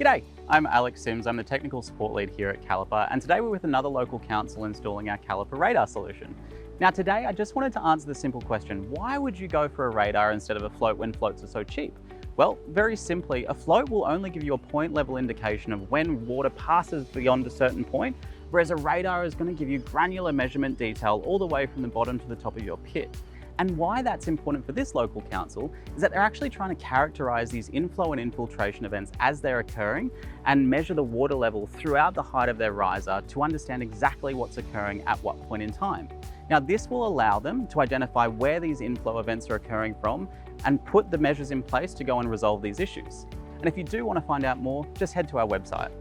G'day, I'm Alex Sims. I'm the technical support lead here at Kallipr, and today we're with another local council installing our Kallipr radar solution. Now today I just wanted to answer the simple question, why would you go for a radar instead of a float when floats are so cheap? Well, very simply, a float will only give you a point level indication of when water passes beyond a certain point, whereas a radar is going to give you granular measurement detail all the way from the bottom to the top of your pit. And why that's important for this local council is that they're actually trying to characterise these inflow and infiltration events as they're occurring and measure the water level throughout the height of their riser to understand exactly what's occurring at what point in time. Now, this will allow them to identify where these inflow events are occurring from and put the measures in place to go and resolve these issues. And if you do want to find out more, just head to our website.